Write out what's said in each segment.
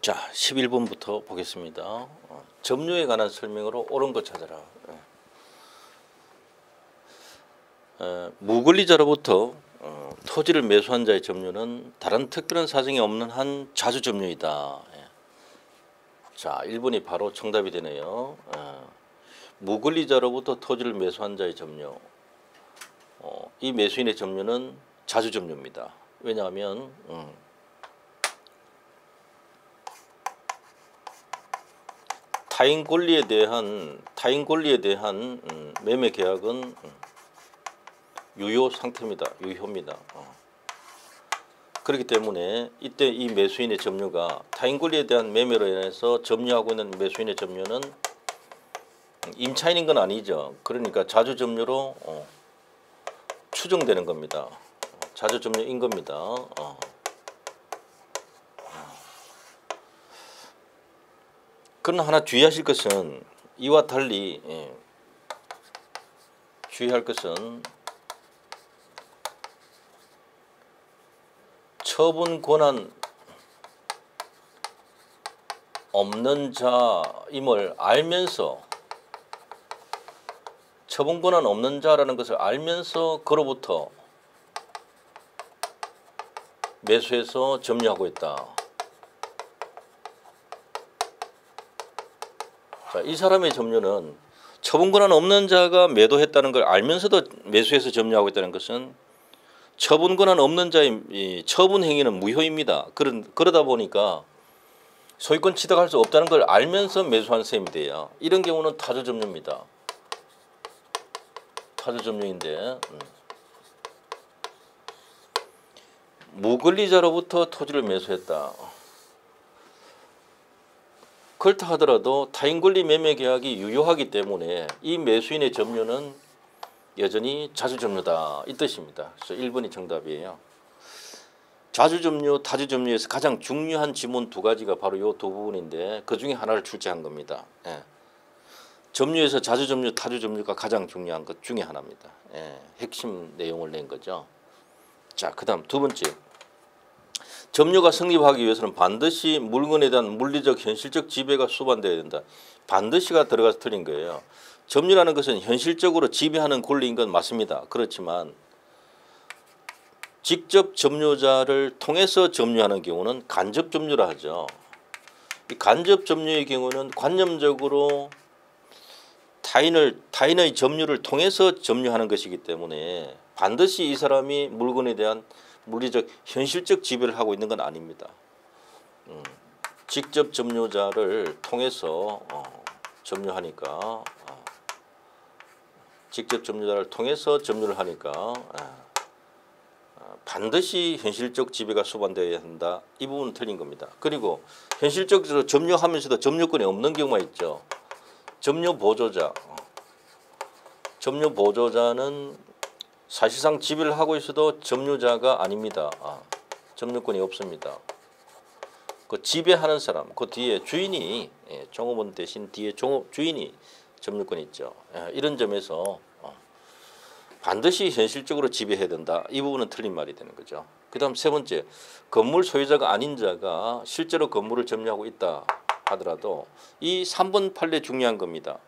자, 11번부터 보겠습니다. 점유에 관한 설명으로 옳은 것 찾아라. 무권리자로부터 토지를 매수한 자의 점유는 다른 특별한 사정이 없는 한 자주 점유이다. 자, 1번이 바로 정답이 되네요. 무권리자로부터 토지를 매수한 자의 점유. 이 매수인의 점유는 자주 점유입니다. 왜냐하면 타인 권리에 대한 매매 계약은 유효 상태입니다. 유효입니다. 그렇기 때문에 이때 이 매수인의 점유가 타인 권리에 대한 매매로 인해서 점유하고 있는 매수인의 점유는 임차인인 건 아니죠. 그러니까 자주 점유로 추정되는 겁니다. 자주 점유인 겁니다. 그러나 하나 주의하실 것은 이와 달리 주의할 것은 처분 권한 없는 자임을 알면서 처분 권한 없는 자라는 것을 알면서 그로부터 매수해서 점유하고 있다. 자, 이 사람의 점유는 처분 권한 없는 자가 매도했다는 걸 알면서도 매수해서 점유하고 있다는 것은 처분 권한 없는 자의 이 처분 행위는 무효입니다. 그러다 보니까 소유권 취득할 수 없다는 걸 알면서 매수한 셈이 돼요. 이런 경우는 타주 점유입니다. 타주 점유인데 무권리자로부터 토지를 매수했다. 그렇다 하더라도 타인 권리 매매 계약이 유효하기 때문에 이 매수인의 점유는 여전히 자주 점유다 이 뜻입니다. 그래서 1번이 정답이에요. 자주 점유, 타주 점유에서 가장 중요한 지문 두 가지가 바로 이 두 부분인데 그 중에 하나를 출제한 겁니다. 점유에서 자주 점유, 타주 점유가 가장 중요한 것 중에 하나입니다. 핵심 내용을 낸 거죠. 자, 그다음 두 번째. 점유가 성립하기 위해서는 반드시 물건에 대한 물리적 현실적 지배가 수반되어야 된다. 반드시가 들어가서 틀린 거예요. 점유라는 것은 현실적으로 지배하는 권리인 건 맞습니다. 그렇지만 직접 점유자를 통해서 점유하는 경우는 간접 점유라 하죠. 이 간접 점유의 경우는 관념적으로 타인의 점유를 통해서 점유하는 것이기 때문에 반드시 이 사람이 물건에 대한 물리적 현실적 지배를 하고 있는 건 아닙니다. 직접 점유자를 통해서 점유하니까 직접 점유자를 통해서 점유를 하니까 반드시 현실적 지배가 수반되어야 한다. 이 부분은 틀린 겁니다. 그리고 현실적으로 점유하면서도 점유권이 없는 경우가 있죠. 점유 보조자는 사실상 지배를 하고 있어도 점유자가 아닙니다. 점유권이 없습니다. 그 지배하는 사람, 그 뒤에 주인이 종업원 대신 뒤에 주인이 점유권이 있죠. 이런 점에서 반드시 현실적으로 지배해야 된다. 이 부분은 틀린 말이 되는 거죠. 그 다음 세 번째, 건물 소유자가 아닌 자가 실제로 건물을 점유하고 있다 하더라도 이 3번 판례 중요한 겁니다.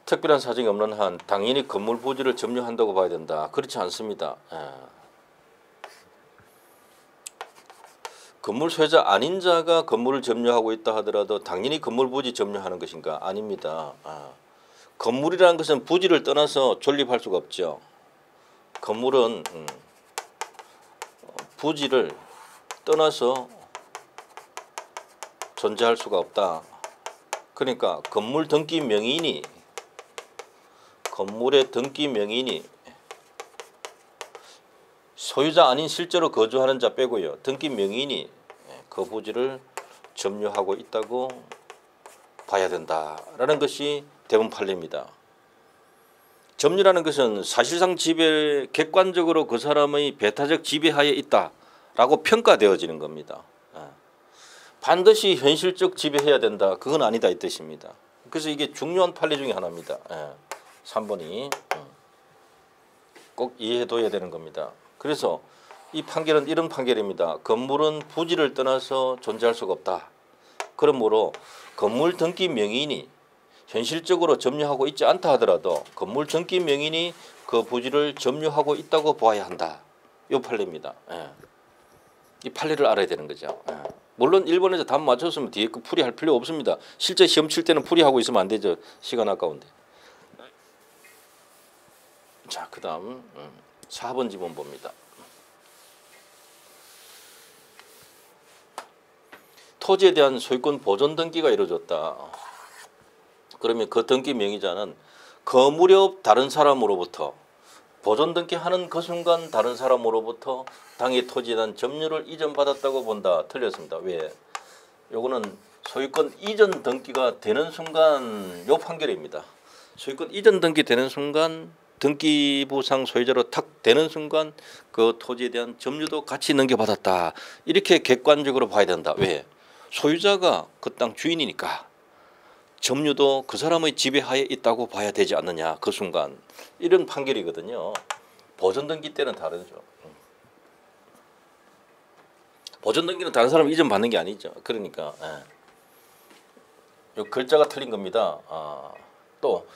특별한 사정이 없는 한 당연히 건물 부지를 점유한다고 봐야 된다. 그렇지 않습니다. 건물 소유자 아닌 자가 건물을 점유하고 있다 하더라도 당연히 건물 부지 점유하는 것인가? 아닙니다. 건물이라는 것은 부지를 떠나서 존립할 수가 없죠. 건물은 부지를 떠나서 존재할 수가 없다. 그러니까 건물 등기 명의인이 건물의 등기 명의인이 소유자 아닌 실제로 거주하는 자 빼고요. 등기 명의인이 그 부지를 점유하고 있다고 봐야 된다라는 것이 대법원 판례입니다. 점유라는 것은 사실상 지배, 객관적으로 그 사람의 배타적 지배하에 있다라고 평가되어지는 겁니다. 반드시 현실적 지배해야 된다. 그건 아니다 이 뜻입니다. 그래서 이게 중요한 판례 중에 하나입니다. 3번이 꼭 이해해둬야 되는 겁니다. 그래서 이 판결은 이런 판결입니다. 건물은 부지를 떠나서 존재할 수가 없다. 그러므로 건물 등기 명의인이 현실적으로 점유하고 있지 않다 하더라도 건물 등기 명의인이 그 부지를 점유하고 있다고 봐야 한다. 이 판례입니다. 예. 이 판례를 알아야 되는 거죠. 예. 물론 일본에서 답 맞췄으면 뒤에 그 풀이할 필요 없습니다. 실제 시험 칠 때는 풀이하고 있으면 안 되죠. 시간 아까운데. 자, 그다음 4번 지문 봅니다. 토지에 대한 소유권 보존 등기가 이루어졌다. 그러면 그 등기 명의자는 그 무렵 다른 사람으로부터 보존 등기하는 그 순간 다른 사람으로부터 당의 토지에 대한 점유를 이전받았다고 본다. 틀렸습니다. 왜? 요거는 소유권 이전 등기가 되는 순간 요 판결입니다. 소유권 이전 등기 되는 순간 등기부상 소유자로 탁 되는 순간 그 토지에 대한 점유도 같이 넘겨받았다. 이렇게 객관적으로 봐야 된다. 왜? 소유자가 그 땅 주인이니까 점유도 그 사람의 지배하에 있다고 봐야 되지 않느냐. 그 순간. 이런 판결이거든요. 보존 등기 때는 다르죠. 보존 등기는 다른 사람 이전 받는 게 아니죠. 그러니까 요 글자가 틀린 겁니다. 또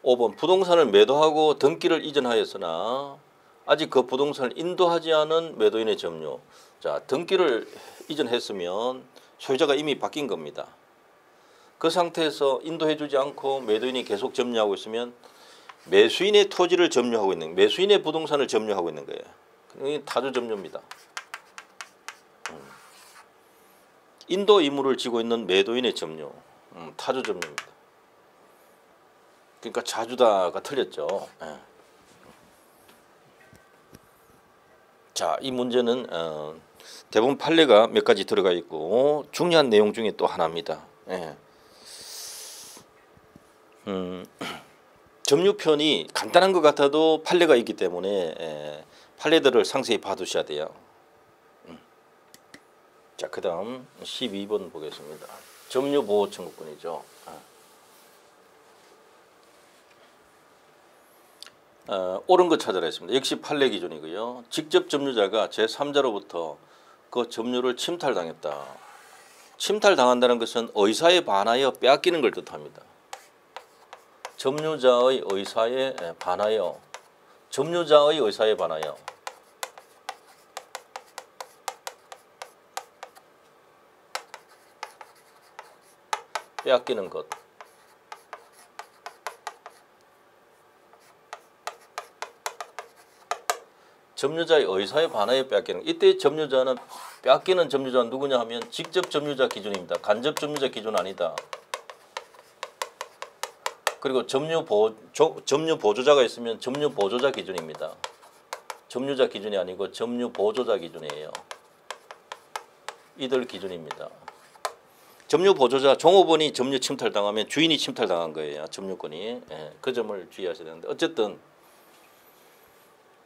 5번 부동산을 매도하고 등기를 이전하였으나 아직 그 부동산을 인도하지 않은 매도인의 점유. 자, 등기를 이전했으면 소유자가 이미 바뀐 겁니다. 그 상태에서 인도해주지 않고 매도인이 계속 점유하고 있으면 매수인의 토지를 점유하고 있는, 매수인의 부동산을 점유하고 있는 거예요. 이게 타주 점유입니다. 인도 의무를 지고 있는 매도인의 점유, 타주 점유입니다. 그러니까 자주다가 틀렸죠. 예. 자, 이 문제는 대부분 판례가 몇 가지 들어가 있고 중요한 내용 중에 또 하나입니다. 예. 점유편이 간단한 것 같아도 판례가 있기 때문에 판례들을 상세히 봐두셔야 돼요. 자, 그 다음 12번 보겠습니다. 점유보호 청구권이죠. 옳은 것 찾으라 했습니다. 역시 판례 기준이고요. 직접 점유자가 제3자로부터 그 점유를 침탈당했다. 침탈당한다는 것은 의사에 반하여 빼앗기는 걸 뜻합니다. 점유자의 의사에 반하여, 점유자의 의사에 반하여 빼앗기는 것. 점유자의 의사에 반하여 빼앗기는 것. 이때 점유자는 빼앗기는 점유자는 누구냐 하면 직접 점유자 기준입니다. 간접 점유자 기준 아니다. 그리고 점유 보조자가 있으면 점유 보조자 기준입니다. 점유자 기준이 아니고 점유 보조자 기준이에요. 이들 기준입니다. 점유 보조자 종업원이 점유 침탈당하면 주인이 침탈당한 거예요. 점유권이. 그 점을 주의하셔야 되는데 어쨌든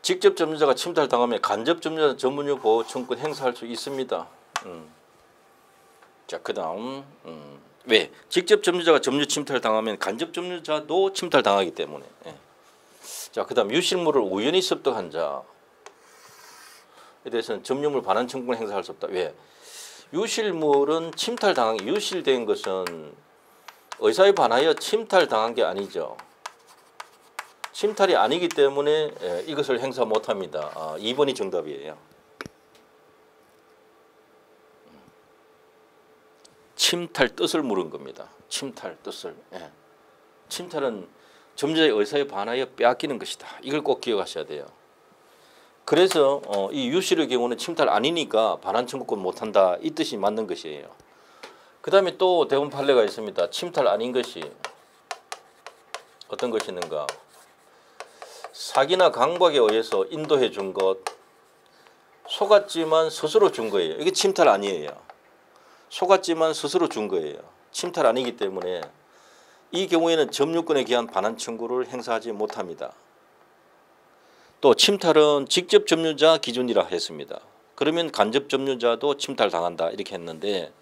직접 점유자가 침탈당하면 간접 점유자 점유 보호 청구권 행사할 수 있습니다. 자, 그다음 왜? 직접 점유자가 점유 침탈당하면 간접 점유자도 침탈당하기 때문에. 자, 그다음 유실물을 우연히 습득한 자에 대해서는 점유물 반환 청구권 행사할 수 없다. 왜? 유실물은 침탈당한, 유실된 것은 의사에 반하여 침탈당한 게 아니죠. 침탈이 아니기 때문에 이것을 행사 못합니다. 2번이 정답이에요. 침탈 뜻을 물은 겁니다. 침탈 뜻을. 침탈은 점유자의 의사에 반하여 빼앗기는 것이다. 이걸 꼭 기억하셔야 돼요. 그래서 이 유실의 경우는 침탈 아니니까 반환 청구권 못한다. 이 뜻이 맞는 것이에요. 그 다음에 또 대부분 판례가 있습니다. 침탈 아닌 것이 어떤 것이 있는가. 사기나 강박에 의해서 인도해 준 것, 속았지만 스스로 준 거예요. 이게 침탈 아니에요. 속았지만 스스로 준 거예요. 침탈 아니기 때문에 이 경우에는 점유권에 기한 반환 청구를 행사하지 못합니다. 또 침탈은 직접 점유자 기준이라 했습니다. 그러면 간접 점유자도 침탈당한다 이렇게 했는데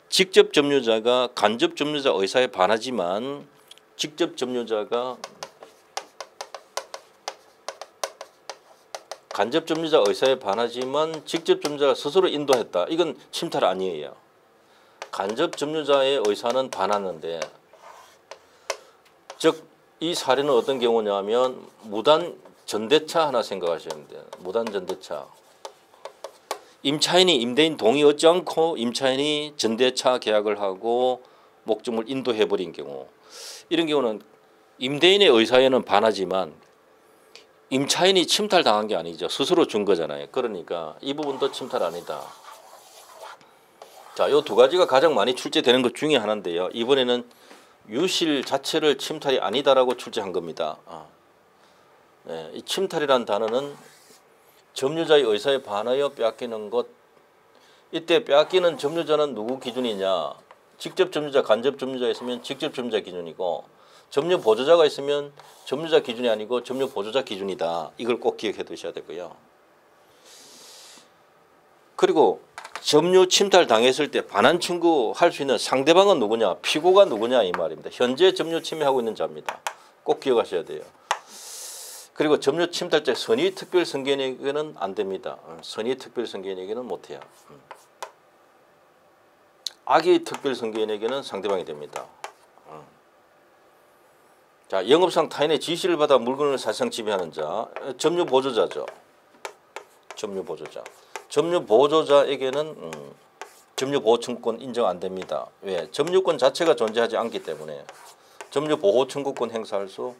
직접 점유자가 간접 점유자 의사에 반하지만 직접 점유자가 간접 점유자 의사에 반하지만 직접 점유자가 스스로 인도했다. 이건 침탈 아니에요. 간접 점유자의 의사는 반하는데, 즉 이 사례는 어떤 경우냐면 무단 전대차 하나 생각하시면 돼요. 무단 전대차. 임차인이 임대인 동의 얻지 않고 임차인이 전대차 계약을 하고 목적물 인도해버린 경우, 이런 경우는 임대인의 의사에는 반하지만 임차인이 침탈당한 게 아니죠. 스스로 준 거잖아요. 그러니까 이 부분도 침탈 아니다. 자, 요 두 가지가 가장 많이 출제되는 것 중에 하나인데요. 이번에는 유실 자체를 침탈이 아니다라고 출제한 겁니다. 네, 이 침탈이란 단어는 점유자의 의사에 반하여 빼앗기는 것. 이때 빼앗기는 점유자는 누구 기준이냐? 직접 점유자, 간접 점유자 있으면 직접 점유자 기준이고, 점유 보조자가 있으면 점유자 기준이 아니고 점유 보조자 기준이다. 이걸 꼭 기억해 두셔야 되고요. 그리고 점유 침탈 당했을 때 반환 청구할 수 있는 상대방은 누구냐? 피고가 누구냐 이 말입니다. 현재 점유 침해하고 있는 자입니다. 꼭 기억하셔야 돼요. 그리고 점유 침탈자 선의 특별 승계에게는 안 됩니다. 선의 특별 승계에게는 못해요. 악의 특별 승계에게는 상대방이 됩니다. 자, 영업상 타인의 지시를 받아 물건을 사실상 지배하는 자, 점유 보조자죠. 점유 보조자. 점유 보조자에게는 점유 보호 청구권 인정 안 됩니다. 왜? 점유권 자체가 존재하지 않기 때문에 점유 보호 청구권 행사할 수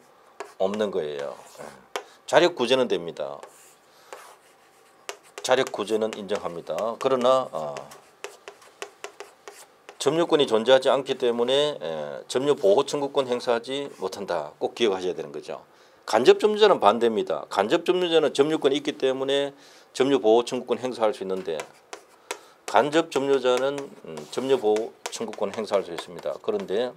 없는 거예요. 자력 구제는 됩니다. 자력 구제는 인정합니다. 그러나 점유권이 존재하지 않기 때문에 점유 보호 청구권 행사하지 못한다. 꼭 기억하셔야 되는 거죠. 간접 점유자는 반대입니다. 간접 점유자는 점유권이 있기 때문에 점유 보호 청구권 행사할 수 있는데, 간접 점유자는 점유 보호 청구권 행사할 수 있습니다. 그런데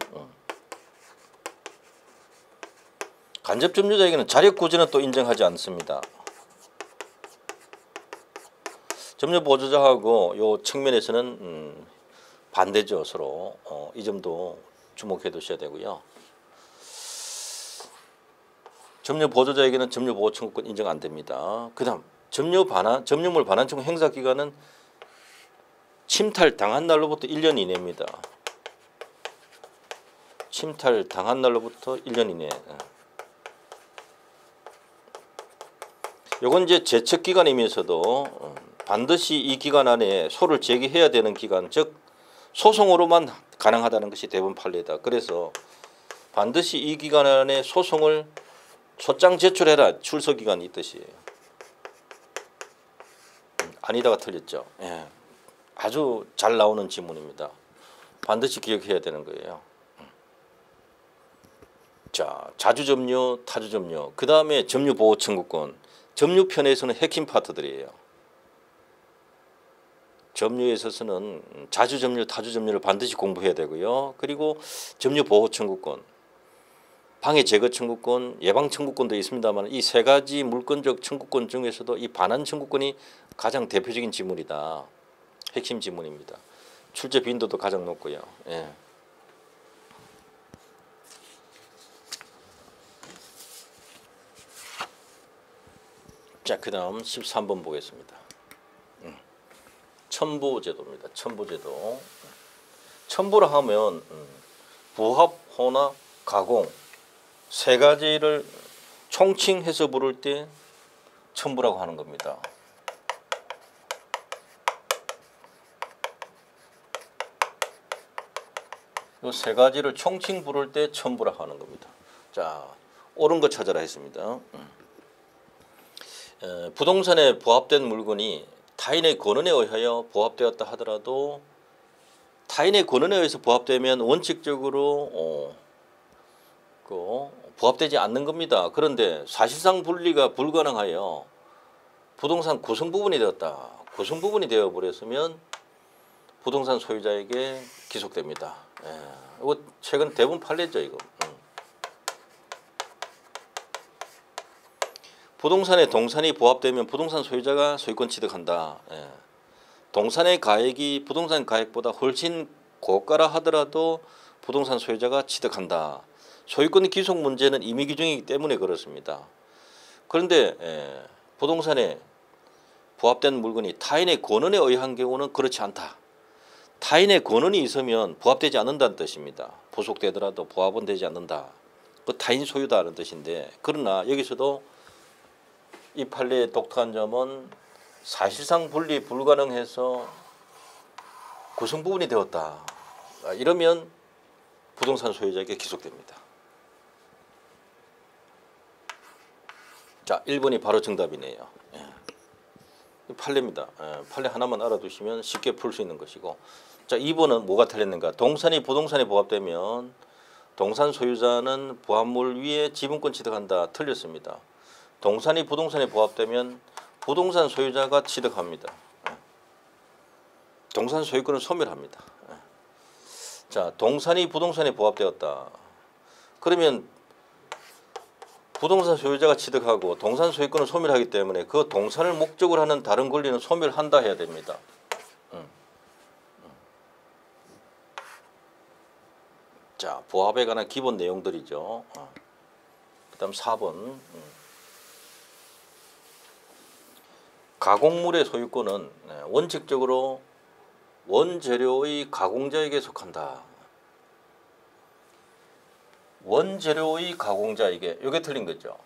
간접 점유자에게는 자력 구제는 또 인정하지 않습니다. 점유 보조자하고 요 측면에서는 반대죠, 서로. 이 점도 주목해 두셔야 되고요. 점유 보조자에게는 점유 보호 청구권 인정 안 됩니다. 그다음 점유물 반환 청구 행사 기간은 침탈 당한 날로부터 1년 이내입니다. 침탈 당한 날로부터 1년 이내. 요건 이제 제척 기간이면서도 반드시 이 기간 안에 소를 제기해야 되는 기간, 즉 소송으로만 가능하다는 것이 대부분 판례다. 그래서 반드시 이 기간 안에 소송을 소장 제출해라. 출소 기간이 있듯이. 아니다가 틀렸죠. 예. 아주 잘 나오는 지문입니다. 반드시 기억해야 되는 거예요. 자, 자주점유, 타주점유, 그 다음에 점유보호 청구권. 점유편에서는 핵심 파트들이에요. 점유에 있어서는 자주점유, 타주점유를 반드시 공부해야 되고요. 그리고 점유보호 청구권, 방해 제거 청구권, 예방 청구권도 있습니다만 이 세 가지 물권적 청구권 중에서도 이 반환 청구권이 가장 대표적인 지문이다. 핵심 지문입니다. 출제 빈도도 가장 높고요. 예. 자, 그 다음 13번 보겠습니다. 첨부제도입니다. 첨부제도. 첨부라 하면 부합, 혼합, 가공 세 가지를 총칭해서 부를 때 첨부라고 하는 겁니다. 이 세 가지를 총칭 부를 때 첨부라고 하는 겁니다. 자, 옳은 거 찾아라 했습니다. 부동산에 부합된 물건이 타인의 권한에 의하여 부합되었다 하더라도 타인의 권한에 의해서 부합되면 원칙적으로 부합되지 않는 겁니다. 그런데 사실상 분리가 불가능하여 부동산 구성 부분이 되었다. 구성 부분이 되어버렸으면 부동산 소유자에게 기속됩니다. 이거 최근 대부분 판례죠, 이거. 부동산에 동산이 부합되면 부동산 소유자가 소유권 취득한다. 동산의 가액이 부동산 가액보다 훨씬 고가라 하더라도 부동산 소유자가 취득한다. 소유권 기속 문제는 임의 규정이기 때문에 그렇습니다. 그런데 부동산에 부합된 물건이 타인의 권한에 의한 경우는 그렇지 않다. 타인의 권한이 있으면 부합되지 않는다는 뜻입니다. 부속되더라도 부합은 되지 않는다. 그 타인 소유다는 뜻인데, 그러나 여기서도 이 판례의 독특한 점은 사실상 분리 불가능해서 구성 부분이 되었다. 이러면 부동산 소유자에게 기속됩니다. 자, 1번이 바로 정답이네요. 판례입니다. 판례 하나만 알아두시면 쉽게 풀 수 있는 것이고, 자, 2번은 뭐가 틀렸는가? 동산이 부동산에 부합되면 동산 소유자는 부합물 위에 지분권 취득한다. 틀렸습니다. 동산이 부동산에 부합되면 부동산 소유자가 취득합니다. 동산 소유권은 소멸합니다. 자, 동산이 부동산에 부합되었다. 그러면 부동산 소유자가 취득하고 동산 소유권을 소멸하기 때문에 그 동산을 목적으로 하는 다른 권리는 소멸한다 해야 됩니다. 자, 부합에 관한 기본 내용들이죠. 그 다음 4번. 가공물의 소유권은 원칙적으로 원재료의 가공자에게 속한다. 원재료의 가공자에게, 이게 틀린 거죠.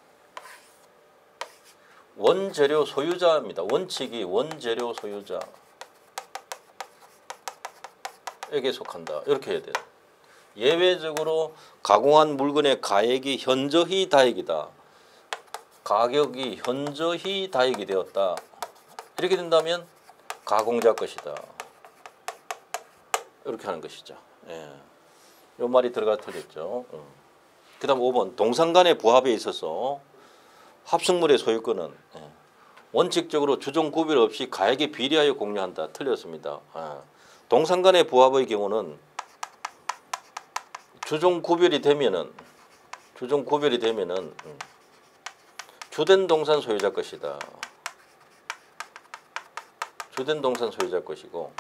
원재료 소유자입니다. 원칙이 원재료 소유자에게 속한다. 이렇게 해야 돼요. 예외적으로 가공한 물건의 가액이 현저히 다액이다. 가격이 현저히 다액이 되었다. 이렇게 된다면 가공자 것이다. 이렇게 하는 것이죠. 이 말이 들어가 틀렸죠. 그 다음 5번. 동산 간의 부합에 있어서 합성물의 소유권은 원칙적으로 주종 구별 없이 가액에 비례하여 공유한다. 틀렸습니다. 동산 간의 부합의 경우는 주종 구별이 되면은 주된 동산 소유자 것이다. 주된 동산 소유자 것이고,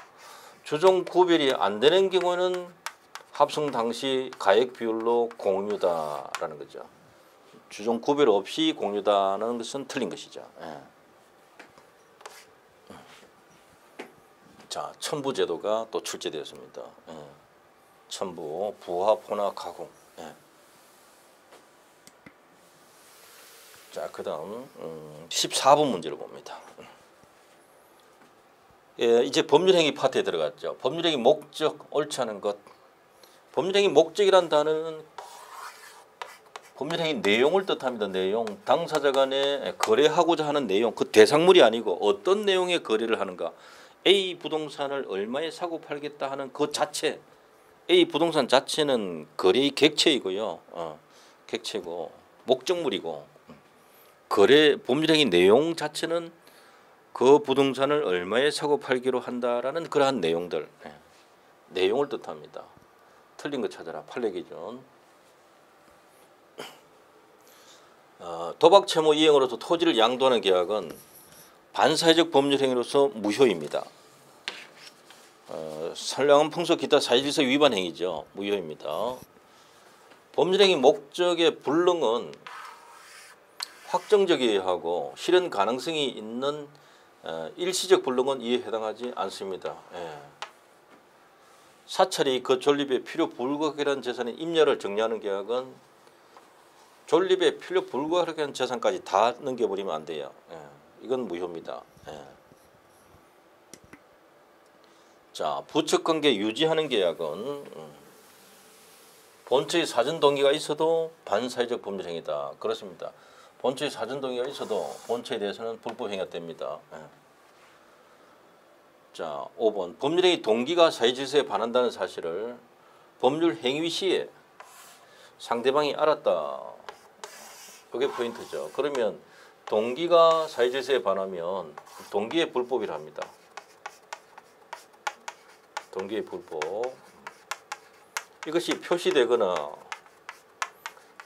주종 구별이 안 되는 경우는 합성 당시 가액 비율로 공유다라는 거죠. 주종 구별 없이 공유다는 것은 틀린 것이죠. 자, 첨부제도가 또 출제되었습니다. 첨부, 부합, 혼합, 가공. 자, 그 다음 14번 문제를 봅니다. 이제 법률행위 파트에 들어갔죠. 법률행위 목적, 옳지 않은 것. 법률행위 목적이란 단어는 법률행위 내용을 뜻합니다. 내용. 당사자 간에 거래하고자 하는 내용. 그 대상물이 아니고 어떤 내용의 거래를 하는가. A 부동산을 얼마에 사고 팔겠다 하는 그 자체. A 부동산 자체는 거래의 객체이고요. 객체고 목적물이고, 거래 법률행위 내용 자체는 그 부동산을 얼마에 사고 팔기로 한다라는 그러한 내용들, 내용을 뜻합니다. 틀린 거 찾아라. 판례 기준. 도박 채무 이행으로서 토지를 양도하는 계약은 반사회적 법률행위로서 무효입니다. 선량한 풍속 기타 사회질서 위반 행위죠. 무효입니다. 법률행위 목적의 불능은 확정적이어야 하고 실현 가능성이 있는 일시적 불능은 이에 해당하지 않습니다. 사찰이 그 존립에 필요 불가하게 재산의 임야를 정리하는 계약은 존립에 필요 불가하게 재산까지 다 넘겨버리면 안 돼요. 이건 무효입니다. 자, 부척관계 유지하는 계약은 본처의 사전 동의가 있어도 반사회적 법률행위다. 그렇습니다. 본처의 사전 동의가 있어도 본처에 대해서는 불법행위가 됩니다. 자, 5번. 법률행위 동기가 사회질서에 반한다는 사실을 법률행위 시에 상대방이 알았다. 그게 포인트죠. 그러면 동기가 사회질서에 반하면 동기의 불법이라 합니다. 동기의 불법. 이것이 표시되거나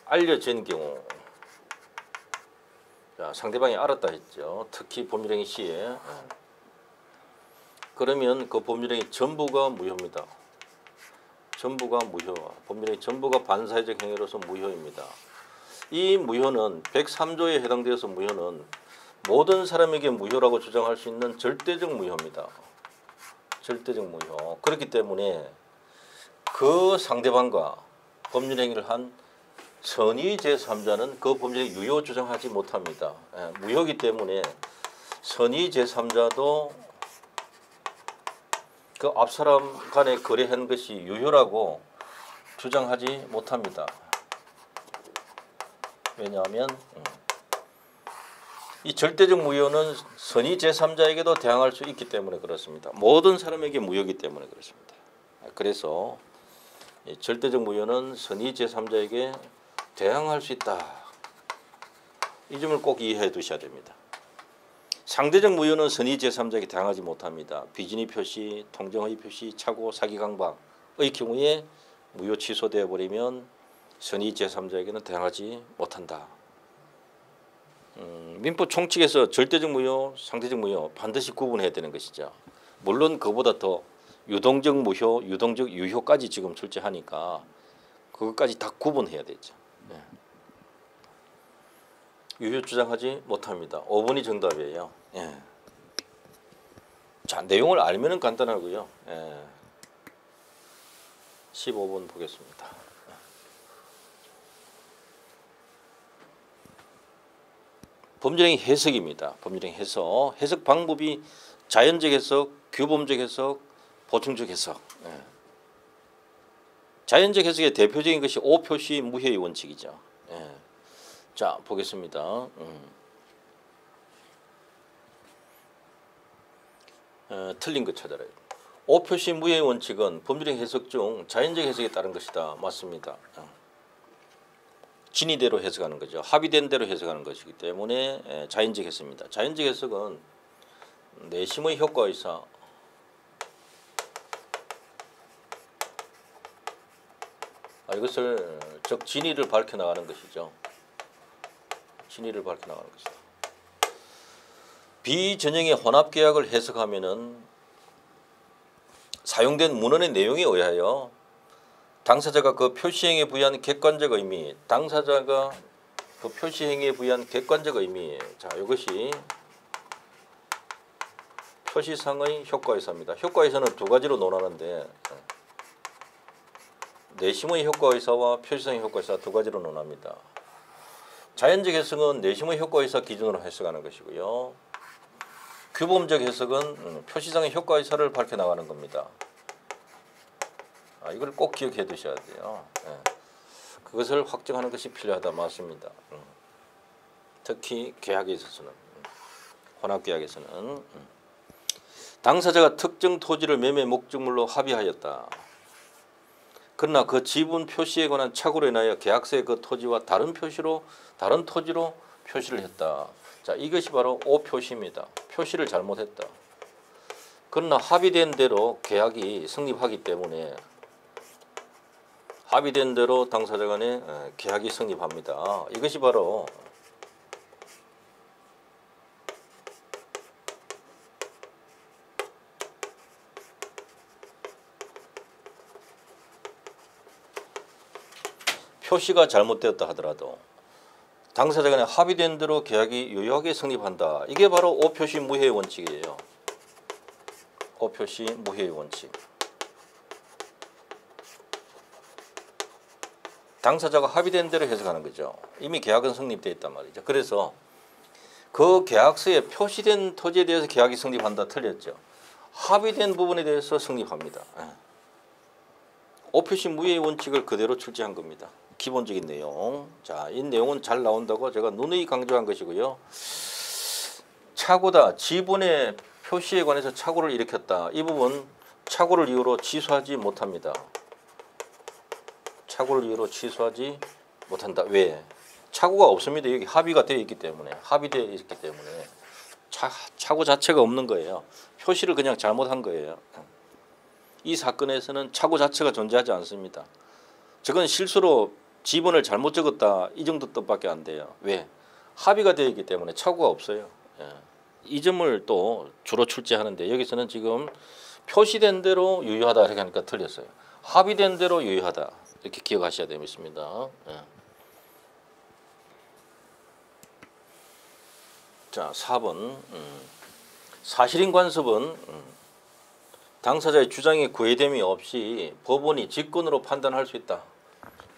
알려진 경우, 자, 상대방이 알았다 했죠. 특히 법률행위 시에. 그러면 그 법률행위 전부가 무효입니다. 전부가 무효. 법률행위 전부가 반사회적 행위로서 무효입니다. 이 무효는 103조에 해당되어서 무효는 모든 사람에게 무효라고 주장할 수 있는 절대적 무효입니다. 절대적 무효. 그렇기 때문에 그 상대방과 법률행위를 한 선의 제3자는 그 법률에 유효 주장하지 못합니다. 무효이기 때문에 선의 제3자도 그 앞사람 간에 거래한 것이 유효라고 주장하지 못합니다. 왜냐하면 이 절대적 무효는 선의 제3자에게도 대항할 수 있기 때문에 그렇습니다. 모든 사람에게 무효이기 때문에 그렇습니다. 그래서 절대적 무효는 선의 제3자에게 대항할 수 있다. 이 점을 꼭 이해해 두셔야 됩니다. 상대적 무효는 선의 제3자에게 대항하지 못합니다. 비진의 표시, 통정의 표시, 착오, 사기 강박의 경우에 무효 취소되어 버리면 선의 제3자에게는 대항하지 못한다. 민법 총칙에서 절대적 무효, 상대적 무효 반드시 구분해야 되는 것이죠. 물론 그보다 더 유동적 무효, 유동적 유효까지 지금 출제하니까 그것까지 다 구분해야 되죠. 유효 주장하지 못합니다. 5번이 정답이에요. 자, 내용을 알면은 간단하고요. 15번 보겠습니다. 법률행위 해석입니다. 법률행위 해석. 해석 방법이 자연적 해석, 규범적 해석, 보충적 해석. 자연적 해석의 대표적인 것이 오표시 무효의 원칙이죠. 자, 보겠습니다. 틀린 거 찾아라. 오표시 무효의 원칙은 법률행위 해석 중 자연적 해석에 따른 것이다. 맞습니다. 진의대로 해석하는 거죠. 합의된 대로 해석하는 것이기 때문에 자연적 해석입니다. 자연적 해석은 내심의 효과의사, 이것을 즉 진의를 밝혀나가는 것이죠. 진의를 밝혀나가는 것이다. 비전형의 혼합계약을 해석하면은 사용된 문헌의 내용에 의하여 당사자가 그 표시행위에 부여한 객관적 의미, 당사자가 그 표시행위에 부여한 객관적 의미, 자, 이것이 표시상의 효과의사입니다. 효과의사는 두 가지로 논하는데 내심의 효과의사와 표시상의 효과의사 두 가지로 논합니다. 자연적 해석은 내심의 효과의사 기준으로 해석하는 것이고요. 규범적 해석은 표시상의 효과의사를 밝혀나가는 겁니다. 이걸 꼭 기억해 두셔야 돼요. 그것을 확정하는 것이 필요하다. 맞습니다. 특히 계약에 있어서는, 혼합계약에서는 당사자가 특정 토지를 매매 목적물로 합의하였다. 그러나 그 지분 표시에 관한 착오로 인하여 계약서에 그 토지와 다른 토지로 표시를 했다. 자, 이것이 바로 오표시입니다. 표시를 잘못했다. 그러나 합의된 대로 계약이 성립하기 때문에 합의된 대로 당사자 간에 계약이 성립합니다. 이것이 바로 표시가 잘못되었다 하더라도 당사자 간에 합의된 대로 계약이 유효하게 성립한다. 이게 바로 오표시 무효의 원칙이에요. 오표시 무효의 원칙. 당사자가 합의된 대로 해석하는 거죠. 이미 계약은 성립되어 있단 말이죠. 그래서 그 계약서에 표시된 토지에 대해서 계약이 성립한다 틀렸죠. 합의된 부분에 대해서 성립합니다. 오표시 무효의 원칙을 그대로 출제한 겁니다. 기본적인 내용. 자, 이 내용은 잘 나온다고 제가 누누이 강조한 것이고요. 착오다. 지분의 표시에 관해서 착오를 일으켰다. 이 부분 착오를 이유로 취소하지 못합니다. 착오를 이유로 취소하지 못한다. 왜? 착오가 없습니다. 여기 합의가 되어 있기 때문에. 합의되어 있기 때문에 착오 자체가 없는 거예요. 표시를 그냥 잘못한 거예요. 이 사건에서는 착오 자체가 존재하지 않습니다. 저건 실수로 지분을 잘못 적었다. 이 정도 뜻밖에 안 돼요. 왜? 합의가 되어 있기 때문에 착오가 없어요. 이 점을 또 주로 출제하는데 여기서는 지금 표시된 대로 유효하다 이렇게 하니까 틀렸어요. 합의된 대로 유효하다. 이렇게 기억하셔야 되겠습니다. 자, 4번. 사실인 간섭은 당사자의 주장에 구애됨이 없이 법원이 직권으로 판단할 수 있다.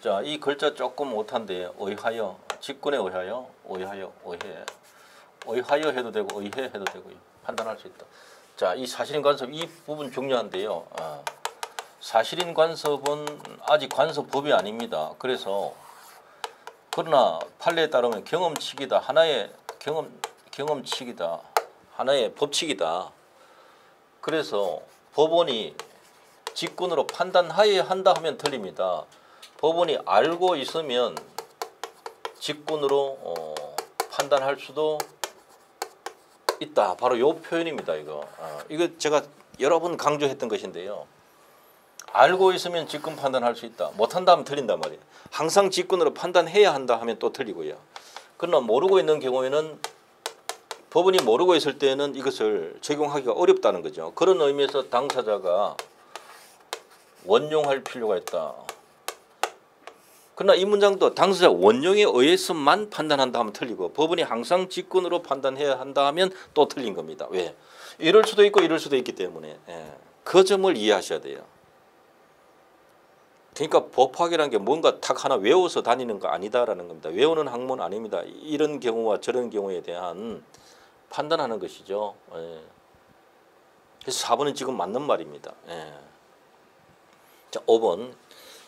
자, 이 글자 조금 못한데 의하여, 직권에 의하여, 의하여 해도 되고 의해 해도 되고요. 판단할 수 있다. 자, 이 사실인 간섭 이 부분 중요한데요. 사실인 간섭은 아직 간섭법이 아닙니다. 그래서 그러나 판례에 따르면 경험칙이다. 하나의 경험칙이다. 하나의 법칙이다. 그래서 법원이 직권으로 판단하여야 한다 하면 틀립니다. 법원이 알고 있으면 직권으로 판단할 수도 있다. 바로 이 표현입니다. 이거 제가 여러 번 강조했던 것인데요. 알고 있으면 직권 판단할 수 있다. 못한다 하면 틀린단 말이에요. 항상 직권으로 판단해야 한다 하면 또 틀리고요. 그러나 모르고 있는 경우에는 법원이 모르고 있을 때는 이것을 적용하기가 어렵다는 거죠. 그런 의미에서 당사자가 원용할 필요가 있다. 그러나 이 문장도 당사자 원용에 의해서만 판단한다 하면 틀리고 법원이 항상 직권으로 판단해야 한다 하면 또 틀린 겁니다. 왜? 이럴 수도 있고 이럴 수도 있기 때문에 그 점을 이해하셔야 돼요. 그러니까 법학이라는 게 뭔가 탁 하나 외워서 다니는 거 아니다라는 겁니다. 외우는 학문 아닙니다. 이런 경우와 저런 경우에 대한 판단하는 것이죠. 그래서 4번은 지금 맞는 말입니다. 자, 5번.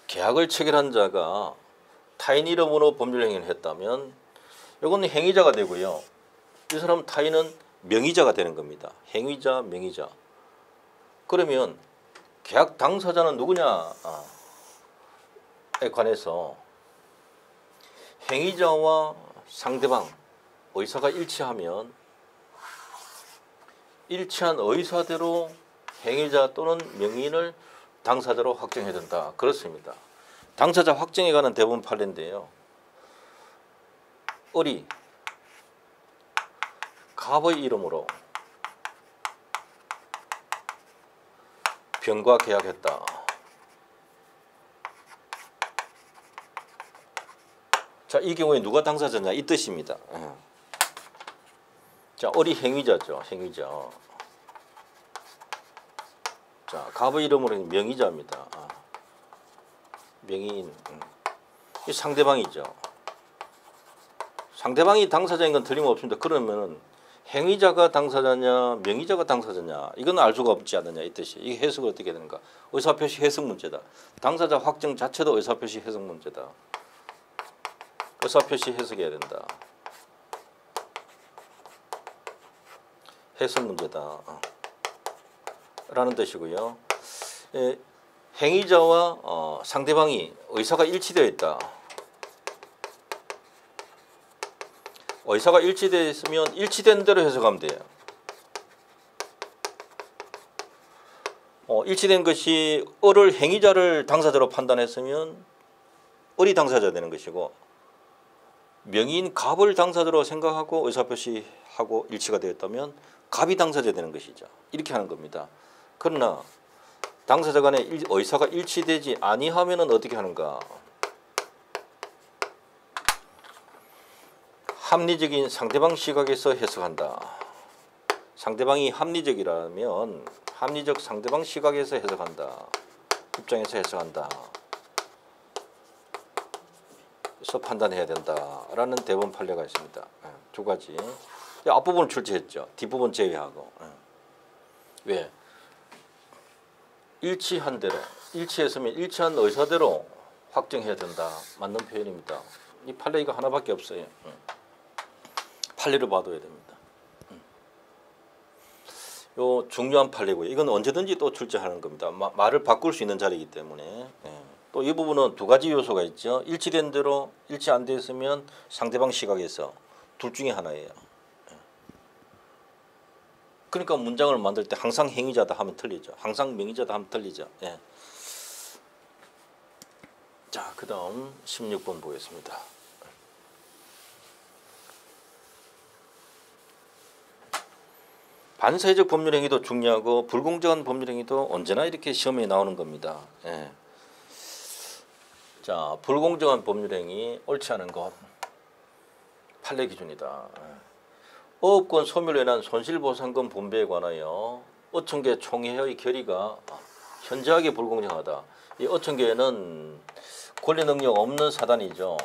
계약을 체결한 자가 타인 이름으로 법률 행위를 했다면 이건 행위자가 되고요. 이 사람 타인은 명의자가 되는 겁니다. 행위자, 명의자. 그러면 계약 당사자는 누구냐에 관해서 행위자와 상대방 의사가 일치하면 일치한 의사대로 행위자 또는 명의인을 당사자로 확정해야 된다. 그렇습니다. 당사자 확정에 관한 대부분 판례인데요. 을이 갑의 이름으로 병과 계약했다. 자, 이 경우에 누가 당사자냐 이 뜻입니다. 자, 을이 행위자죠. 행위자. 자, 갑의 이름으로 명의자입니다. 명의인. 이 상대방이죠. 상대방이 당사자인 건 틀림없습니다. 그러면 행위자가 당사자냐 명의자가 당사자냐 이건 알 수가 없지 않느냐 이 뜻이. 이게 해석을 어떻게 되는가. 의사표시 해석 문제다. 당사자 확정 자체도 의사표시 해석 문제다. 의사표시 해석해야 된다. 해석 문제다. 라는 뜻이고요. 행위자와 상대방이 의사가 일치되어 있다. 의사가 일치되어 있으면 일치된 대로 해석하면 돼요. 일치된 것이 을을 행위자를 당사자로 판단했으면 을이 당사자 되는 것이고 명의인 갑을 당사자로 생각하고 의사표시하고 일치가 되었다면 갑이 당사자 되는 것이죠. 이렇게 하는 겁니다. 그러나 당사자 간의 의사가 일치되지 아니하면 어떻게 하는가? 합리적인 상대방 시각에서 해석한다. 상대방이 합리적이라면 합리적 상대방 시각에서 해석한다. 입장에서 해석한다. 그래서 판단해야 된다라는 대법원 판례가 있습니다. 두 가지. 앞부분을 출제했죠. 뒷부분 제외하고. 왜? 일치한 대로, 일치했으면 일치한 의사대로 확정해야 된다. 맞는 표현입니다. 이 판례가 하나밖에 없어요. 판례를 봐둬야 됩니다. 요 중요한 판례고요. 이건 언제든지 또 출제하는 겁니다. 말을 바꿀 수 있는 자리이기 때문에. 또 이 부분은 두 가지 요소가 있죠. 일치된 대로 일치 안 됐으면 상대방 시각에서 둘 중에 하나예요. 그러니까 문장을 만들 때 항상 행위자다 하면 틀리죠. 항상 명의자다 하면 틀리죠. 자, 그 다음 16번 보겠습니다. 반사회적 법률행위도 중요하고 불공정한 법률행위도 언제나 이렇게 시험에 나오는 겁니다. 자, 불공정한 법률행위 옳지 않은 것 판례 기준이다. 어업권 소멸로 인한 손실보상금 분배에 관하여 어촌계 총회의 결의가 현저하게 불공정하다. 이 어촌계는 권리 능력 없는 사단이죠.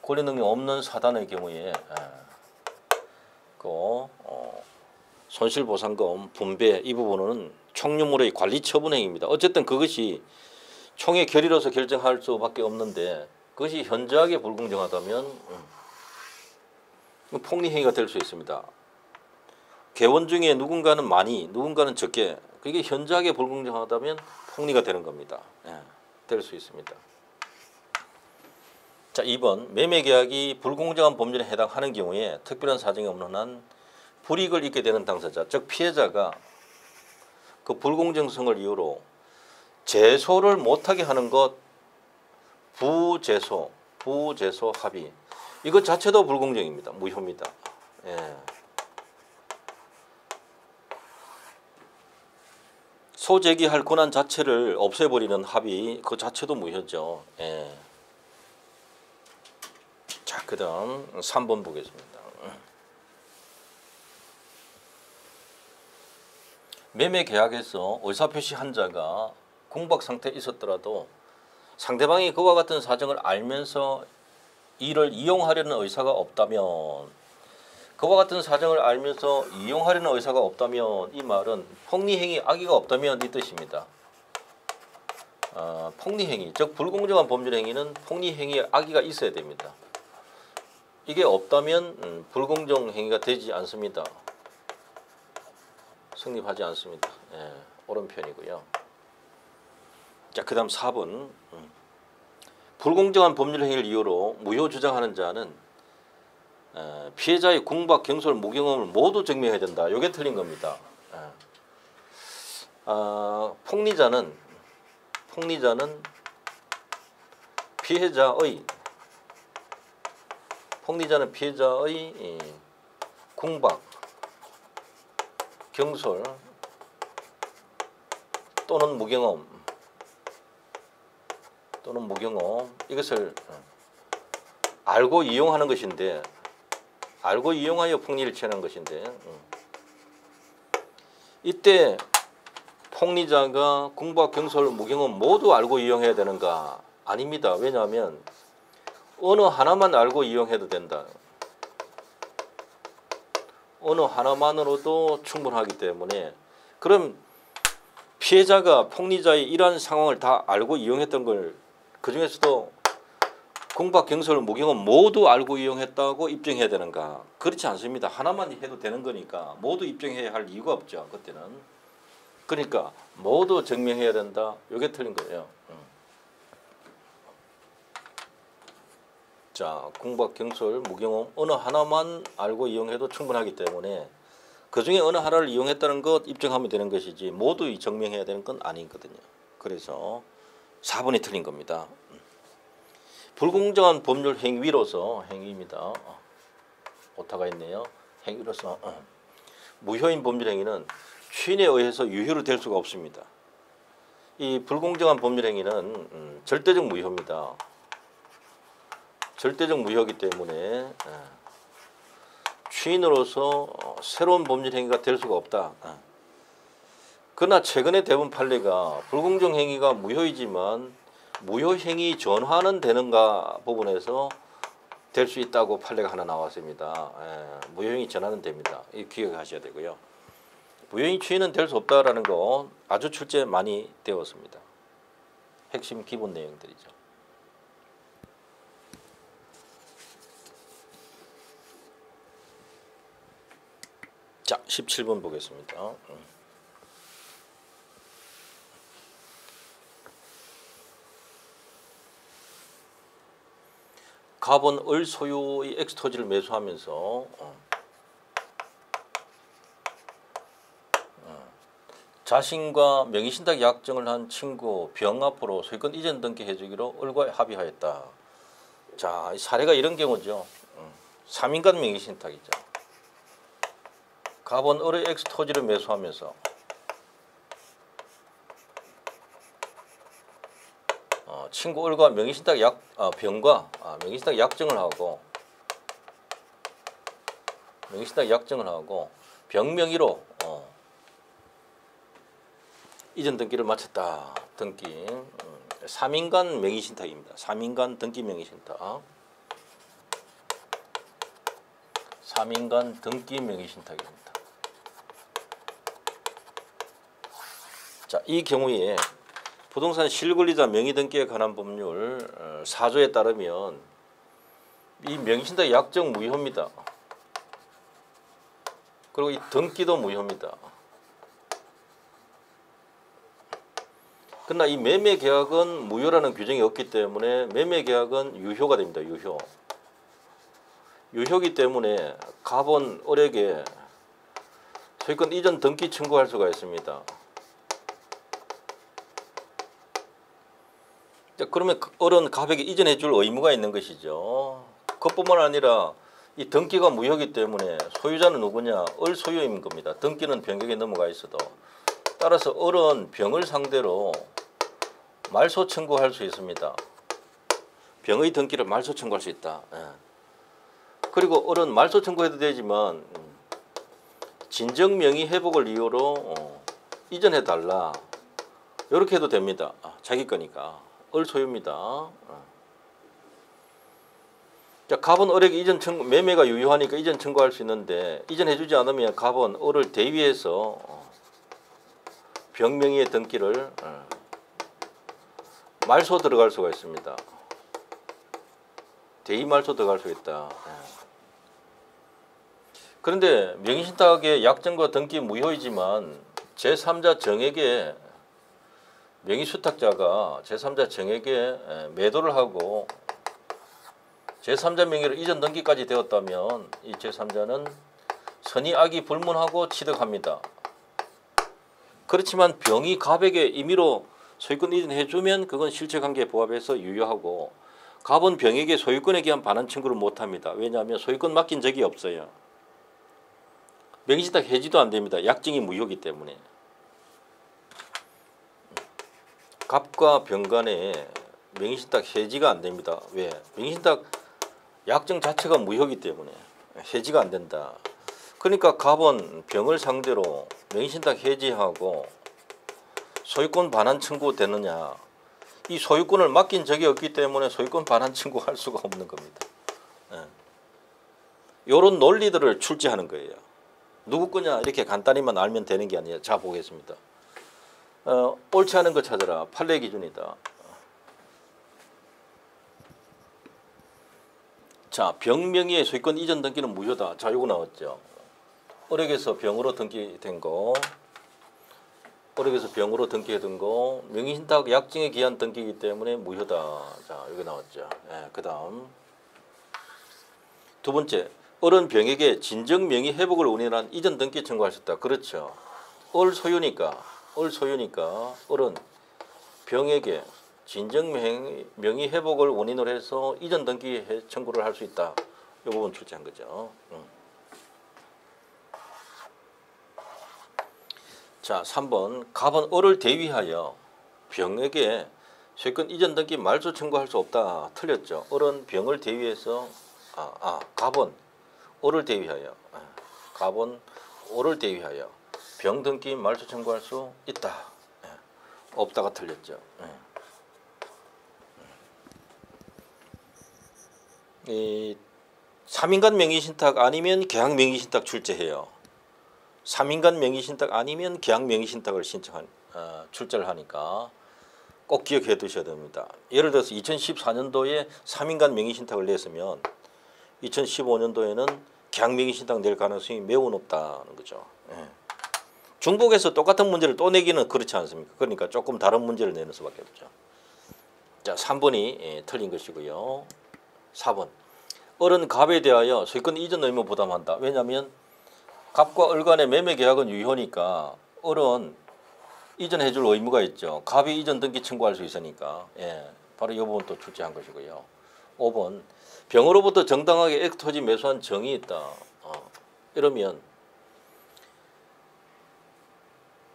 권리 능력 없는 사단의 경우에 손실보상금 분배 이 부분은 총유물의 관리 처분 행위입니다. 어쨌든 그것이 총회 결의로서 결정할 수밖에 없는데 그것이 현저하게 불공정하다면 폭리 행위가 될 수 있습니다. 개원 중에 누군가는 많이 누군가는 적게 그게 현저하게 불공정하다면 폭리가 되는 겁니다. 될 수 있습니다. 자, 2번 매매계약이 불공정한 법률에 해당하는 경우에 특별한 사정이 없는 한 불이익을 입게 되는 당사자 즉 피해자가 그 불공정성을 이유로 제소를 못하게 하는 것 부제소 합의 이것 자체도 불공정입니다. 무효입니다. 소제기할 권한 자체를 없애버리는 합의 그 자체도 무효죠. 자, 그 다음 3번 보겠습니다. 매매계약에서 의사표시 한 자가 공박 상태에 있었더라도 상대방이 그와 같은 사정을 알면서 이를 이용하려는 의사가 없다면 그와 같은 사정을 알면서 이용하려는 의사가 없다면 이 말은 폭리행위 악의가 없다면 이 뜻입니다. 폭리행위 즉 불공정한 법률행위는 폭리행위에 악의가 있어야 됩니다. 이게 없다면 불공정행위가 되지 않습니다. 성립하지 않습니다. 옳은 편이고요. 자, 그 다음 4번 불공정한 법률행위를 이유로 무효 주장하는 자는 피해자의 궁박, 경솔, 무경험을 모두 증명해야 된다. 이게 틀린 겁니다. 폭리자는 피해자의 궁박, 경솔 또는 무경험 이것을 알고 이용하는 것인데 알고 이용하여 폭리를 취하는 것인데 이때 폭리자가 궁박, 경솔, 무경험 모두 알고 이용해야 되는가? 아닙니다. 왜냐하면 어느 하나만 알고 이용해도 된다. 어느 하나만으로도 충분하기 때문에 그럼 피해자가 폭리자의 이러한 상황을 다 알고 이용했던 걸 그중에서도 궁박, 경솔, 무경험 모두 알고 이용했다고 입증해야 되는가? 그렇지 않습니다. 하나만 해도 되는 거니까 모두 입증해야 할 이유가 없죠. 그때는. 그러니까 모두 증명해야 된다. 이게 틀린 거예요. 자, 궁박, 경솔, 무경험 어느 하나만 알고 이용해도 충분하기 때문에 그중에 어느 하나를 이용했다는 것 입증하면 되는 것이지 모두 증명해야 되는 건 아니거든요. 그래서 4번이 틀린 겁니다. 불공정한 법률 행위로서 행위입니다. 오타가 있네요. 행위로서 무효인 법률 행위는 취인에 의해서 유효로 될 수가 없습니다. 이 불공정한 법률 행위는 절대적 무효입니다. 절대적 무효이기 때문에 취인으로서 새로운 법률 행위가 될 수가 없다. 그러나 최근의 대법원 판례가 불공정 행위가 무효이지만 무효행위 전환은 되는가 부분에서 될 수 있다고 판례가 하나 나왔습니다. 무효행위 전환은 됩니다. 이 기억하셔야 되고요. 무효행위 취인은 될 수 없다라는 거 아주 출제 많이 되었습니다. 핵심 기본 내용들이죠. 자, 17번 보겠습니다. 갑은 을 소유의 X토지를 매수하면서 자신과 명의신탁 약정을 한 친구 병 앞으로 소유권 이전 등기해 주기로 을과 합의하였다. 자, 사례가 이런 경우죠. 3인간 명의신탁이죠. 갑은 을의 X토지를 매수하면서 친구 을과 명의신탁 병과 명의신탁 약정을 하고 명의신탁 약정을 하고 병명의로 이전 등기를 마쳤다. 등기 3인간 명의신탁입니다. 3인간 등기 명의신탁. 3인간 등기 명의신탁입니다. 자, 이 경우에 부동산 실권리자 명의등기에 관한 법률 4조에 따르면 이 명의신탁 약정 무효입니다. 그리고 이 등기도 무효입니다. 그러나 이 매매계약은 무효라는 규정이 없기 때문에 매매계약은 유효가 됩니다. 유효. 유효기 때문에 갑은 을에게 소유권 이전 등기 청구할 수가 있습니다. 그러면 을은 갑에게 이전해 줄 의무가 있는 것이죠. 그뿐만 아니라 이 등기가 무효이기 때문에 소유자는 누구냐? 을 소유인 겁니다. 등기는 병에게 넘어가 있어도. 따라서 을은 병을 상대로 말소 청구할 수 있습니다. 병의 등기를 말소 청구할 수 있다. 그리고 을은 말소 청구해도 되지만 진정 명의 회복을 이유로 이전해 달라. 이렇게 해도 됩니다. 자기 거니까. 을 소유입니다. 자, 갑은 을에게 이전 청구, 매매가 유효하니까 이전 청구할 수 있는데 이전해 주지 않으면 갑은 을을 대위해서 병명의의 등기를 말소 들어갈 수가 있습니다. 대위 말소 들어갈 수 있다. 그런데 명의신탁의 약정과 등기 무효이지만 제3자 정에게 명의수탁자가 제3자 정에게 매도를 하고 제3자 명의로 이전 등기까지 되었다면 이 제3자는 선의악이 불문하고 취득합니다. 그렇지만 병이 갑에게 임의로 소유권 이전해주면 그건 실체관계에 부합해서 유효하고 갑은 병에게 소유권에 대한 반환 청구를 못합니다. 왜냐하면 소유권 맡긴 적이 없어요. 명의신탁 해지도 안됩니다. 약정이 무효이기 때문에. 갑과 병 간에 명의신탁 해지가 안됩니다. 왜? 명의신탁 약정 자체가 무효이기 때문에 해지가 안된다. 그러니까 갑은 병을 상대로 명의신탁 해지하고 소유권 반환 청구되느냐. 이 소유권을 맡긴 적이 없기 때문에 소유권 반환 청구할 수가 없는 겁니다. 이런 논리들을 출제하는 거예요. 누구 거냐 이렇게 간단히만 알면 되는 게 아니에요. 자 보겠습니다. 옳지 않은 거 찾아라. 판례 기준이다. 자, 병명의의 소유권 이전 등기는 무효다. 자, 요거 나왔죠. 을에게서 병으로 등기된 거, 을에게서 병으로 등기된 거, 명의신탁 약정에 기한 등기이기 때문에 무효다. 자, 여기 나왔죠. 그 다음 두 번째, 을은 병에게 진정 명의 회복을 원인한 이전 등기 청구할 수 있다. 그렇죠. 을 소유니까 을은 병에게 진정 명의 회복을 원인으로 해서 이전 등기 청구를 할 수 있다. 이 부분 출제한 거죠. 자, 3번 갑은 을을 대위하여 병에게 소유권 이전 등기 말소 청구할 수 없다. 틀렸죠. 을은 병을 대위해서 갑은 을을 대위하여 병 등기 말소 청구할 수 있다. 없다가 틀렸죠. 이 3인간 명의신탁 아니면 계약 명의신탁 출제해요. 3인간 명의신탁 아니면 계약 명의신탁을 출제를 하니까 꼭 기억해 두셔야 됩니다. 예를 들어서 2014년도에 3인간 명의신탁을 냈으면 2015년도에는 계약 명의신탁 낼 가능성이 매우 높다는 거죠. 중복해서 똑같은 문제를 또 내기는 그렇지 않습니까? 그러니까 조금 다른 문제를 내는 수밖에 없죠. 자, 3번이 틀린 것이고요. 4번 을은 갑에 대하여 소유권 이전 의무 부담한다. 왜냐하면 갑과 을 간의 매매 계약은 유효니까 을은 이전해 줄 의무가 있죠. 갑이 이전 등기 청구할 수 있으니까. 바로 이 부분 또 출제한 것이고요. 5번 병으로부터 정당하게 액토지 매수한 정이 있다. 이러면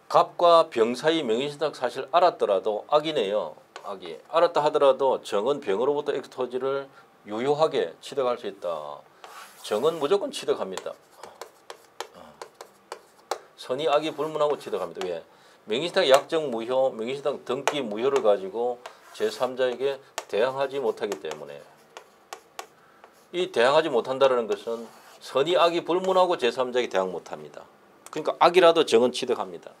갑과 병 사이 명의신탁 사실 알았더라도 악이네요. 악이. 알았다 하더라도 정은 병으로부터 액토지를 유효하게 취득할 수 있다. 정은 무조건 취득합니다. 선의 악이 불문하고 취득합니다. 왜? 명의신탁 약정 무효, 명의신탁 등기 무효를 가지고 제3자에게 대항하지 못하기 때문에 이 대항하지 못한다는 것은 선의 악이 불문하고 제3자에게 대항 못합니다. 그러니까 악이라도 정은 취득합니다.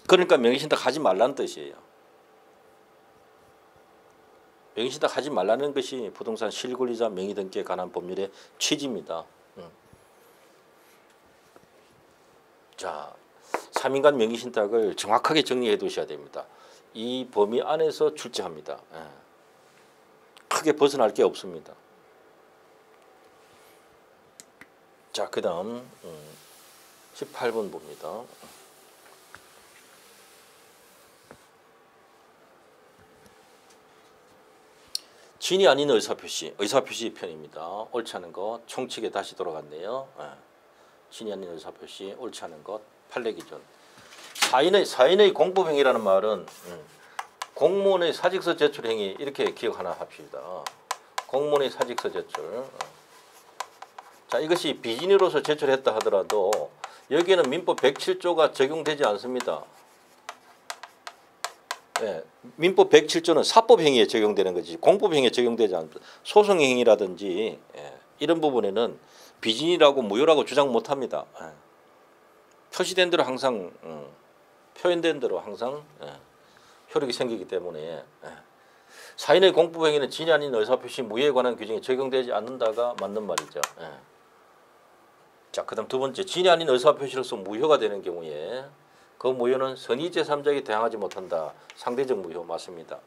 그러니까 명의신탁 하지 말라는 뜻이에요. 명의신탁 하지 말라는 것이 부동산 실권리자 명의등기에 관한 법률의 취지입니다. 자, 3인간 명의신탁을 정확하게 정리해 두셔야 됩니다. 이 범위 안에서 출제합니다. 크게 벗어날 게 없습니다. 자, 그 다음 18번 봅니다. 진이 아닌 의사표시, 의사표시 편입니다. 옳지 않은 것, 총칙에 다시 돌아갔네요. 진이 아닌 의사표시, 옳지 않은 것, 판례 기준. 사인의 공법행위라는 말은 공무원의 사직서 제출 행위 이렇게 기억 하나 합시다. 공무원의 사직서 제출. 자, 이것이 비진이로서 제출했다 하더라도 여기에는 민법 107조가 적용되지 않습니다. 네, 민법 107조는 사법행위에 적용되는 거지 공법행위에 적용되지 않습니다. 소송행위라든지 이런 부분에는 비진이라고 무효라고 주장 못합니다. 표시된 대로 항상 표현된 대로 항상 효력이 생기기 때문에 사인의 공법행위는 진이 아닌 의사표시 무효에 관한 규정이 적용되지 않는다가 맞는 말이죠. 자, 그다음 두 번째, 진이 아닌 의사표시로서 무효가 되는 경우에 그 무효는 선의 제3자에게 대항하지 못한다. 상대적 무효 맞습니다.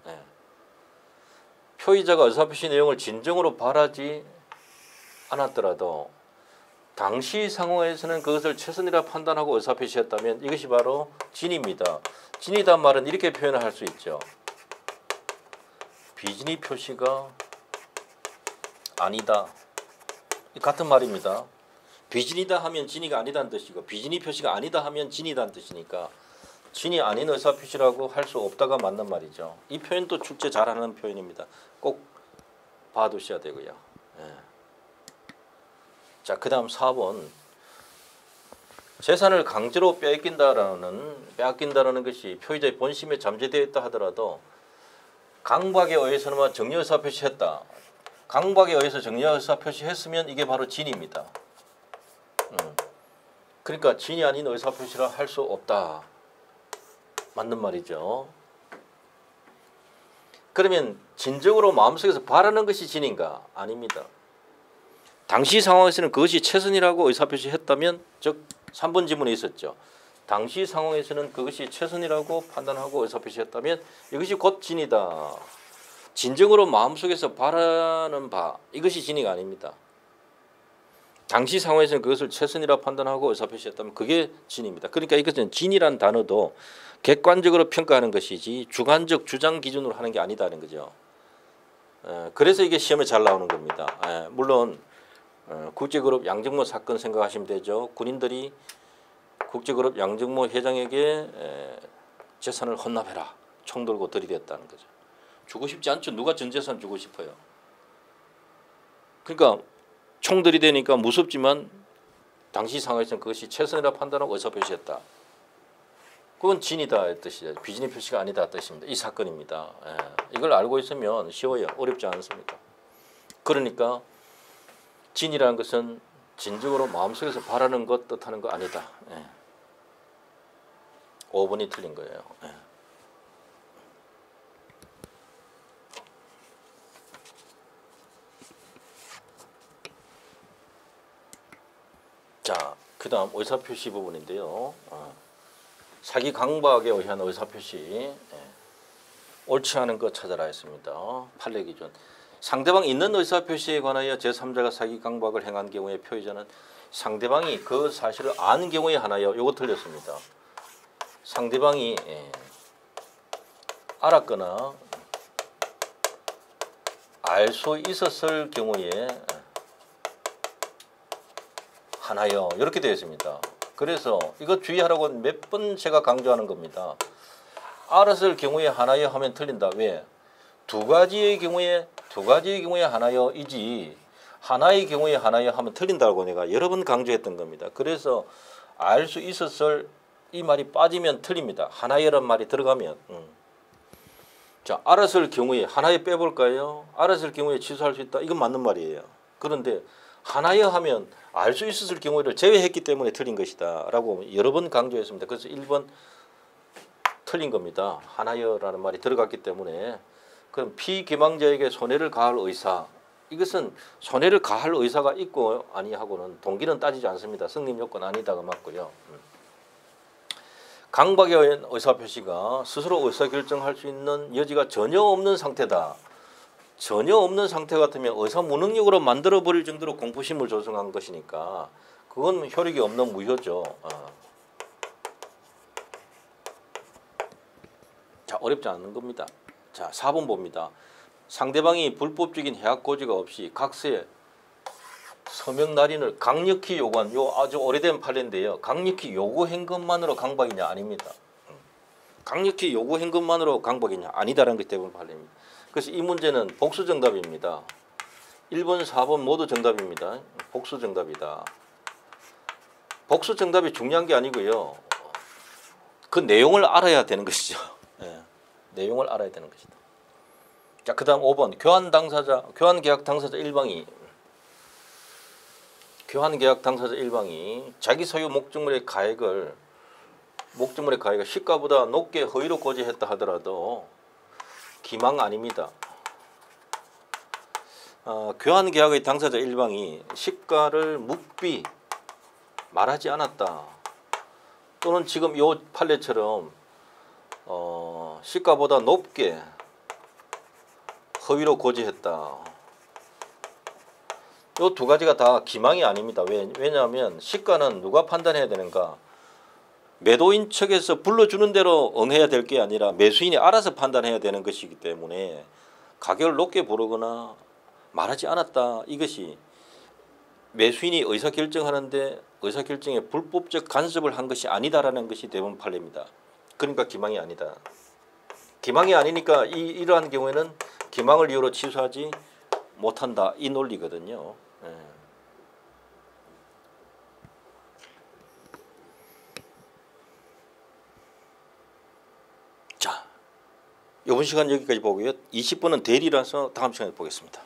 표의자가 의사표시 내용을 진정으로 바라지 않았더라도 당시 상황에서는 그것을 최선이라 판단하고 의사표시했다면 이것이 바로 진입니다. 진이다 말은 이렇게 표현을 할 수 있죠. 비진의 표시가 아니다. 같은 말입니다. 비진이다 하면 진이가 아니다는 뜻이고 비진의 표시가 아니다 하면 진이다는 뜻이니까 진이 아닌 의사표시라고 할 수 없다가 맞는 말이죠. 이 표현도 출제 잘하는 표현입니다. 꼭 봐두셔야 되고요. 자, 그 다음 4번. 재산을 강제로 빼앗긴다라는 것이 표의자의 본심에 잠재되어 있다 하더라도 강박에 의해서는 정려 의사 표시했다. 강박에 의해서 정려 의사 표시했으면 이게 바로 진입니다. 그러니까 진이 아닌 의사 표시라 할 수 없다. 맞는 말이죠. 그러면 진정으로 마음속에서 바라는 것이 진인가? 아닙니다. 당시 상황에서는 그것이 최선이라고 의사표시했다면 즉 3번 지문에 있었죠. 당시 상황에서는 그것이 최선이라고 판단하고 의사표시했다면 이것이 곧 진이다. 진정으로 마음속에서 바라는 바 이것이 진이가 아닙니다. 당시 상황에서는 그것을 최선이라 판단하고 의사표시했다면 그게 진입니다. 그러니까 이것은 진이란 단어도 객관적으로 평가하는 것이지 주관적 주장 기준으로 하는 게 아니다는 거죠. 그래서 이게 시험에 잘 나오는 겁니다. 물론 국제그룹 양정모 사건 생각하시면 되죠. 군인들이 국제그룹 양정모 회장에게 재산을 헌납해라. 총 들고 들이댔다는 거죠. 주고 싶지 않죠. 누가 전 재산 주고 싶어요. 그러니까 총 들이대니까 무섭지만 당시 상황에서는 그것이 최선이라 판단하고 의사표시했다. 그건 진이다 뜻이죠. 비진의 표시가 아니다 뜻입니다. 이 사건입니다. 이걸 알고 있으면 쉬워요. 어렵지 않습니다. 그러니까 진이라는 것은 진정으로 마음속에서 바라는 것 뜻하는 거 아니다. 5번이 틀린 거예요. 자, 그 다음 의사표시 부분인데요. 사기 강박에 의한 의사표시 옳지 않은 것 찾아라 했습니다. 판례 기준. 상대방이 있는 의사표시에 관하여 제3자가 사기 강박을 행한 경우에 표의자는 상대방이 그 사실을 아는 경우에 하나여 요거 틀렸습니다. 상대방이 알았거나 알 수 있었을 경우에 하나여 이렇게 되어 있습니다. 그래서 이거 주의하라고 몇 번 제가 강조하는 겁니다. 알았을 경우에 하나여 하면 틀린다. 왜? 두 가지의 경우에 하나여이지 하나의 경우에 하나여 하면 틀린다고 내가 여러 번 강조했던 겁니다. 그래서 알 수 있었을 이 말이 빠지면 틀립니다. 하나여란 말이 들어가면. 자, 알았을 경우에 하나여 빼볼까요? 알았을 경우에 취소할 수 있다. 이건 맞는 말이에요. 그런데 하나여 하면 알 수 있었을 경우를 제외했기 때문에 틀린 것이다 라고 여러 번 강조했습니다. 그래서 1번 틀린 겁니다. 하나여라는 말이 들어갔기 때문에. 그럼 피기망자에게 손해를 가할 의사, 이것은 손해를 가할 의사가 있고 아니하고는 동기는 따지지 않습니다. 성립 요건 아니다가 맞고요. 강박의 의사표시가 스스로 의사결정할 수 있는 여지가 전혀 없는 상태다. 전혀 없는 상태 같으면 의사 무능력으로 만들어버릴 정도로 공포심을 조성한 것이니까 그건 효력이 없는 무효죠. 자, 어렵지 않은 겁니다. 자, 4번 봅니다. 상대방이 불법적인 해악 고지가 없이 각서에 서명 날인을 강력히 요구한, 요 아주 오래된 판례인데요. 강력히 요구한 것만으로 강박이냐? 아닙니다. 강력히 요구한 것만으로 강박이냐? 아니다라는 것 때문에 판례입니다. 그래서 이 문제는 복수 정답입니다. 1번, 4번 모두 정답입니다. 복수 정답이다. 복수 정답이 중요한 게 아니고요. 그 내용을 알아야 되는 것이죠. 네, 내용을 알아야 되는 것이다. 자, 그 다음 5번 교환계약 당사자 1방이 자기 소유 목적물의 가액을 시가보다 높게 허위로 고지했다 하더라도 기망 아닙니다. 교환계약의 당사자 1방이 시가를 묵비 말하지 않았다. 또는 지금 이 판례처럼 시가보다 높게 허위로 고지했다. 이 두 가지가 다 기망이 아닙니다. 왜냐하면 시가는 누가 판단해야 되는가? 매도인 측에서 불러주는 대로 응해야 될 게 아니라 매수인이 알아서 판단해야 되는 것이기 때문에 가격을 높게 부르거나 말하지 않았다. 이것이 매수인이 의사결정하는데 의사결정에 불법적 간섭을 한 것이 아니다라는 것이 대부분 판례입니다. 그러니까 기망이 아니다. 기망이 아니니까 이러한 경우에는 기망을 이유로 취소하지 못한다. 이 논리거든요. 예. 자, 이번 시간 여기까지 보고요. 20분은 대리라서 다음 시간에 보겠습니다.